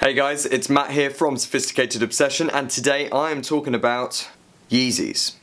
Hey guys, it's Matt here from Sophisticated Obsession, and today I am talking about Yeezys.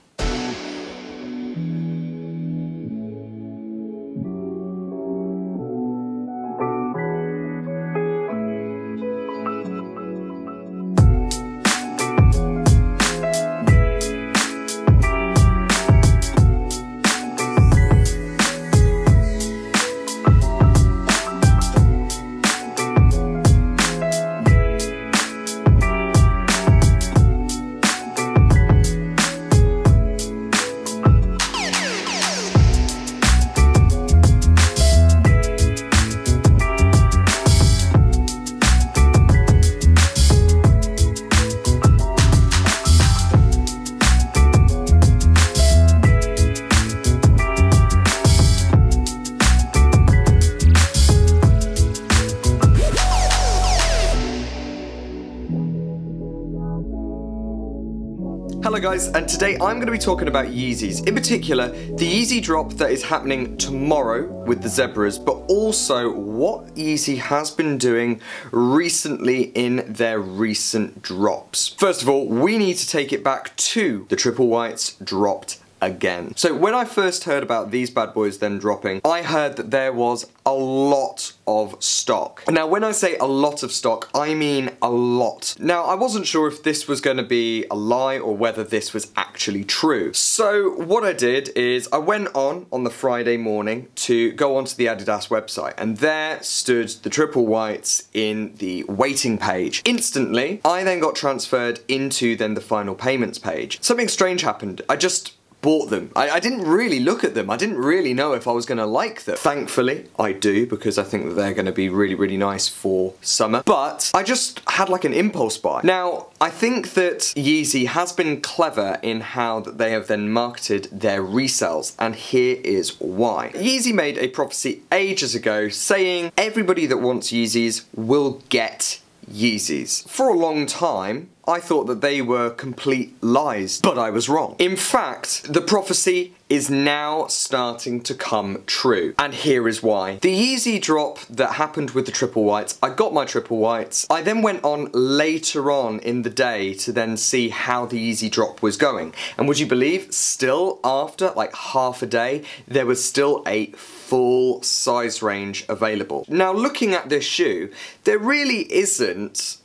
Hello guys, and today I'm going to be talking about Yeezys, in particular the Yeezy drop that is happening tomorrow with the Zebras, but also what Yeezy has been doing recently in their recent drops. First of all, we need to take it back to the Triple Whites dropped again. So when I first heard about these bad boys then dropping, I heard that there was a lot of stock. Now when I say a lot of stock, I mean a lot. Now I wasn't sure if this was going to be a lie or whether this was actually true. So what I did is I went on the Friday morning to go onto the Adidas website, and there stood the Triple Whites in the waiting page. Instantly, I then got transferred into then the final payments page. Something strange happened. I just bought them. I didn't really look at them. I didn't really know if I was going to like them. Thankfully, I do, because I think that they're going to be really, really nice for summer. But I just had like an impulse buy. Now, I think that Yeezy has been clever in how that they have then marketed their resells, and here is why. Yeezy made a prophecy ages ago saying everybody that wants Yeezys will get Yeezys. For a long time, I thought that they were complete lies, but I was wrong. In fact, the prophecy is now starting to come true, and here is why. The Yeezy drop that happened with the Triple Whites, I got my Triple Whites. I then went on later on in the day to then see how the Yeezy drop was going, and would you believe, still after like half a day, there was still a full size range available. Now looking at this shoe, there really isn't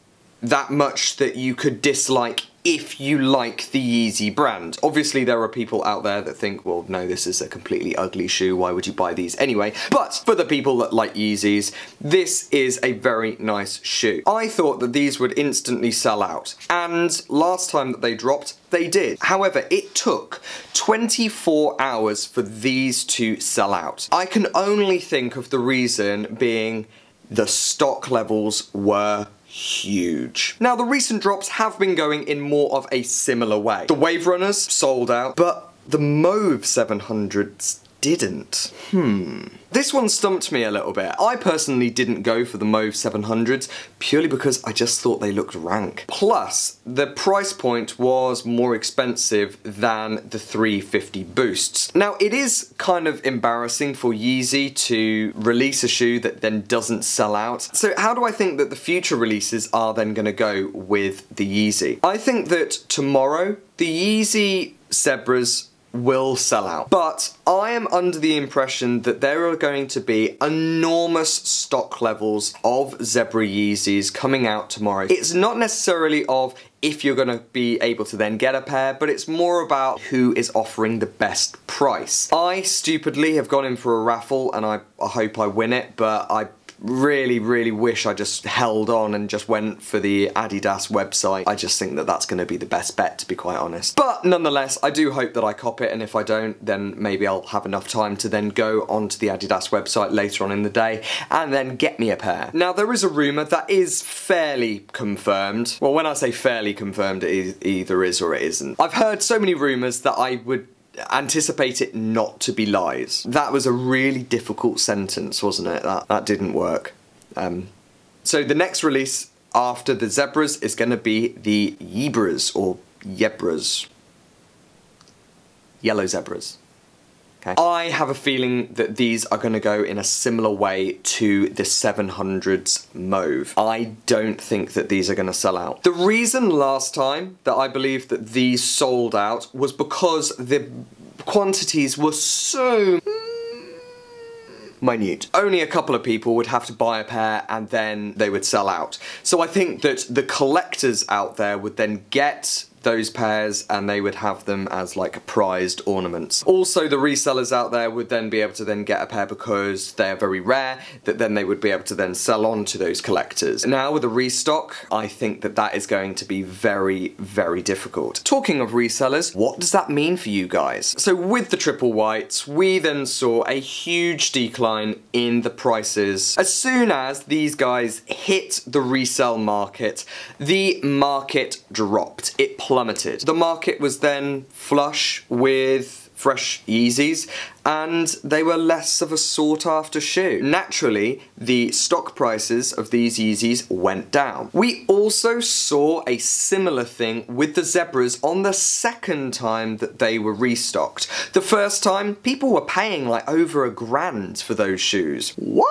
that much that you could dislike if you like the Yeezy brand. Obviously there are people out there that think, well no, this is a completely ugly shoe, why would you buy these anyway? But for the people that like Yeezys, this is a very nice shoe. I thought that these would instantly sell out, and last time that they dropped, they did. However, it took 24 hours for these to sell out. I can only think of the reason being the stock levels were huge. Now the recent drops have been going in more of a similar way. The Wave Runners sold out, but the Mauve 700s didn't. This one stumped me a little bit. I personally didn't go for the Mauve 700s purely because I just thought they looked rank. Plus, the price point was more expensive than the 350 Boosts. Now, it is kind of embarrassing for Yeezy to release a shoe that then doesn't sell out. So how do I think that the future releases are then going to go with the Yeezy? I think that tomorrow, the Yeezy Zebras will sell out. But I am under the impression that there are going to be enormous stock levels of Zebra Yeezys coming out tomorrow. It's not necessarily of if you're going to be able to then get a pair, but it's more about who is offering the best price. I stupidly have gone in for a raffle, and I hope I win it, but I really wish I just held on and just went for the Adidas website. I just think that that's going to be the best bet, to be quite honest. But nonetheless, I do hope that I cop it, and if I don't, then maybe I'll have enough time to then go onto the Adidas website later on in the day and then get me a pair. Now there is a rumour that is fairly confirmed. Well, when I say fairly confirmed, it either is or it isn't. I've heard so many rumours that I would anticipate it not to be lies. That was a really difficult sentence, wasn't it? That didn't work. So the next release after the Zebras is going to be the Yebras, or Yebras. Yellow Zebras. okay? I have a feeling that these are gonna go in a similar way to the 700s mauve. I don't think that these are gonna sell out. The reason last time that I believe that these sold out was because the quantities were so minute. Only a couple of people would have to buy a pair and then they would sell out. So I think that the collectors out there would then get those pairs and they would have them as like prized ornaments. Also, the resellers out there would then be able to then get a pair because they are very rare, that then they would be able to then sell on to those collectors. Now with a restock, I think that that is going to be very, very difficult. Talking of resellers, what does that mean for you guys? So with the triple whites, we then saw a huge decline in the prices. As soon as these guys hit the resale market, the market dropped. It plummeted. The market was then flush with fresh Yeezys and they were less of a sought after shoe. Naturally, the stock prices of these Yeezys went down. We also saw a similar thing with the Zebras on the second time that they were restocked. The first time, people were paying like over $1,000 for those shoes. What?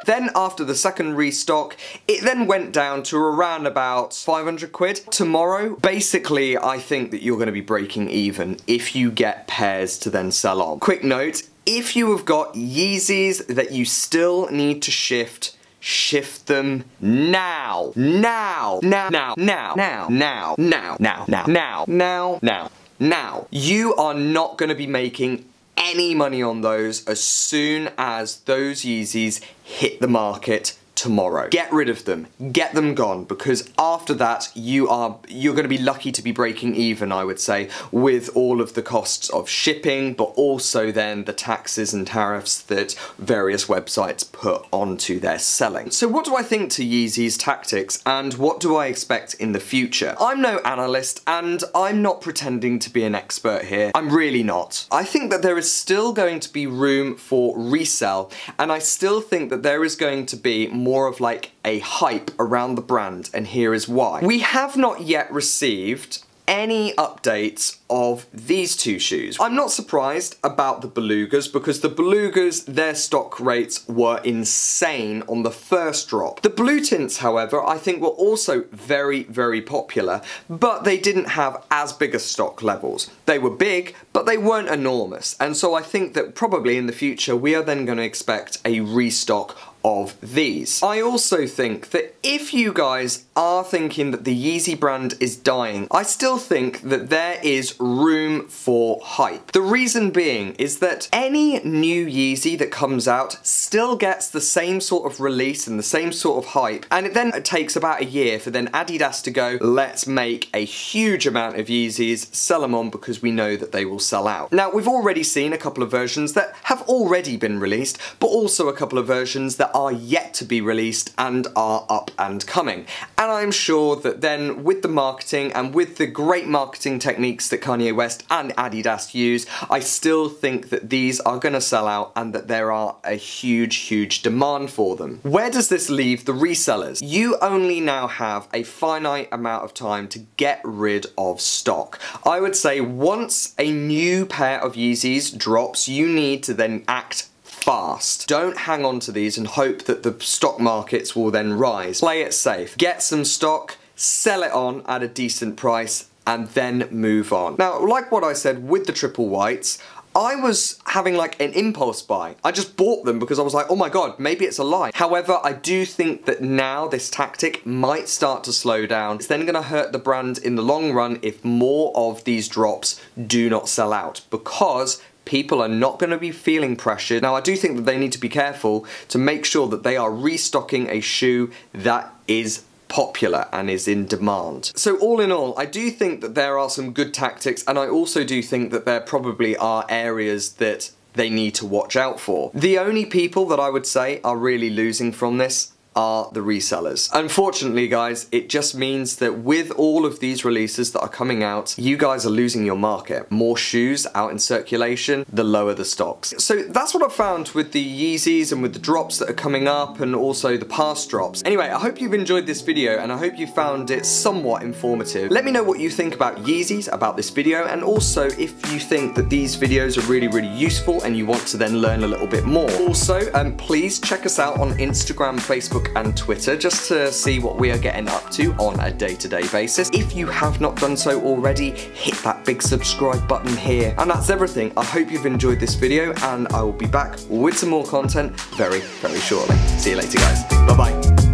Then after the second restock, it then went down to around about 500 quid. Tomorrow, basically, I think that you're going to be breaking even if you get pairs to then sell on. Quick note, if you have got Yeezys that you still need to shift them now. Now. Now. Now. Now. Now. Now. Now. Now. Now. Now. Now. Now. You are not going to be making any money on those as soon as those Yeezys hit the market tomorrow. Get rid of them. Get them gone, because after that you're going to be lucky to be breaking even, I would say, with all of the costs of shipping, but also then the taxes and tariffs that various websites put onto their selling. So what do I think to Yeezy's tactics and what do I expect in the future? I'm no analyst and I'm not pretending to be an expert here. I'm really not. I think that there is still going to be room for resell, and I still think that there is going to be more of like a hype around the brand, and here is why. We have not yet received any updates of these two shoes. I'm not surprised about the Belugas because the Belugas, their stock rates were insane on the first drop. The blue tints, however, I think were also very, very popular, but they didn't have as big a stock levels. They were big, but they weren't enormous, and so I think that probably in the future we are then going to expect a restock of these. I also think that if you guys are thinking that the Yeezy brand is dying, I still think that there is room for hype. The reason being is that any new Yeezy that comes out still gets the same sort of release and the same sort of hype, and it then takes about a year for then Adidas to go, let's make a huge amount of Yeezys, sell them on because we know that they will sell out. Now, we've already seen a couple of versions that have already been released, but also a couple of versions that are yet to be released and are up and coming. And I'm sure that then with the marketing and with the great marketing techniques that Kanye West and Adidas use, I still think that these are going to sell out and that there are a huge, huge demand for them. Where does this leave the resellers? You only now have a finite amount of time to get rid of stock. I would say once a new pair of Yeezys drops, you need to then act fast. Don't hang on to these and hope that the stock markets will then rise. Play it safe. Get some stock, sell it on at a decent price, and then move on. Now, like what I said with the triple whites, I was having like an impulse buy. I just bought them because I was like, oh my god, maybe it's a lie. However, I do think that now this tactic might start to slow down. It's then gonna hurt the brand in the long run if more of these drops do not sell out, because people are not going to be feeling pressured. Now, I do think that they need to be careful to make sure that they are restocking a shoe that is popular and is in demand. So all in all, I do think that there are some good tactics, and I also do think that there probably are areas that they need to watch out for. The only people that I would say are really losing from this are the resellers. Unfortunately, guys, it just means that with all of these releases that are coming out, you guys are losing your market. More shoes out in circulation, the lower the stocks. So that's what I've found with the Yeezys and with the drops that are coming up and also the past drops. Anyway, I hope you've enjoyed this video and I hope you found it somewhat informative. Let me know what you think about Yeezys, about this video, and also if you think that these videos are really useful and you want to then learn a little bit more. Also, please check us out on Instagram, Facebook and Twitter just to see what we are getting up to on a day-to-day basis. If you have not done so already, hit that big subscribe button here. And that's everything. I hope you've enjoyed this video and I will be back with some more content very shortly. See you later, guys. Bye-bye.